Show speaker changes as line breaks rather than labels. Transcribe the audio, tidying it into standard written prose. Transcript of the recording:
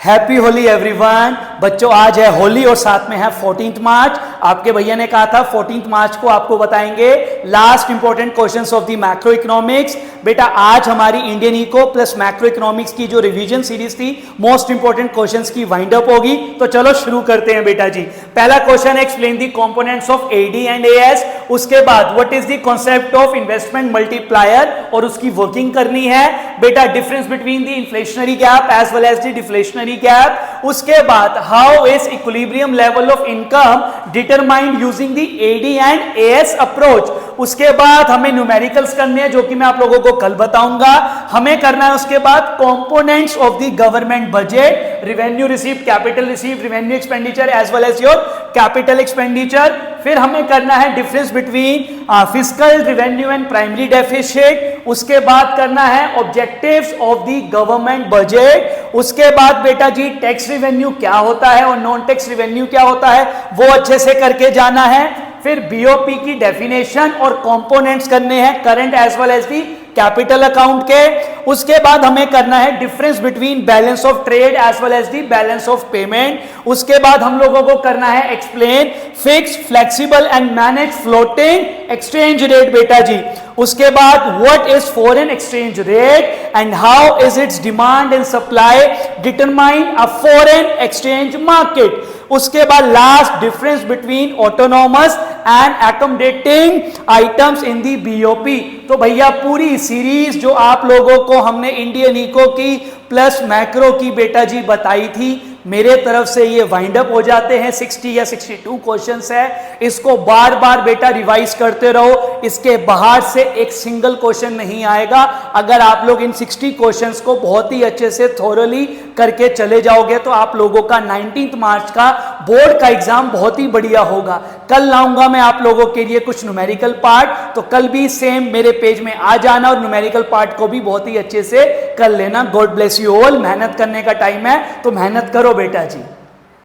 Happy Holi everyone. बच्चों आज है होली और साथ में है 14 मार्च। आपके भैया ने कहा था 14 मार्च को आपको बताएंगे last important questions of the macro economics. बेटा आज हमारी Indian eco plus macro economics की जो रिवीजन सीरीज थी मोस्ट इंपॉर्टेंट क्वेश्चंस की वाइंड अप होगी। तो चलो शुरू करते हैं बेटा जी। पहला question explain the components of AD and AS. उसके बाद what is the concept of investment multiplier और उसकी वर्किंग करनी है। बेटा difference between the inflationary gap as well as the deflationary gap. उसके बाद how is equilibrium level of income determined using the AD and AS approach. उसके बाद हमें न्यूमेरिकल्स करने हैं जो कि मैं आप लोगों को कल बताऊंगा। हमें करना है उसके बाद components of the government budget, revenue received, capital received, revenue expenditure as well as your capital expenditure. फिर हमें करना है difference between fiscal revenue and primary deficit. उसके बाद करना है objectives of the government budget. उसके बाद बेटा जी टैक्स रेवेन्यू क्या होता है और नॉन टैक्स रेवेन्यू क्या होता है वो अच्छे से करके जाना है। फिर बीओपी की डेफिनेशन और कंपोनेंट्स करने हैं current as well as the capital account के। उसके बाद हमें करना है difference between balance of trade as well as the balance of payment. उसके बाद हम लोगों को करना है explain fix, flexible and manage floating exchange rate बेटा जी। उसके बाद what is foreign exchange rate and how is its demand and supply determine a foreign exchange market. उसके बाद last difference between autonomous and accommodating items in the BOP. तो भैया पूरी series जो आप लोगों को हमने इंडियन इको की प्लस मैक्रो की बेटा जी बताई थी मेरे तरफ से ये वाइंड अप हो जाते हैं। 60 या 62 क्वेश्चंस है। इसको बार बार बेटा रिवाइज करते रहो। इसके बाहर से एक सिंगल क्वेश्चन नहीं आएगा। अगर आप लोग इन 60 क्वेश्चंस को बहुत ही अच्छे से थोरली करके चले जाओगे तो आप लोगों का 19 मार्च का बोर्ड का एग्जाम बहुत ही बढ़िया होगा। कल लाऊंगा मैं आप लोगों के लिए कुछ न्यूमेरिकल पार्ट, तो कल भी सेम मेरे पेज में आ जाना और न्यूमेरिकल पार्ट को भी बहुत ही अच्छे से कर लेना। God bless you all. मेहनत करने का टाइम है तो मेहनत करो बेटा जी।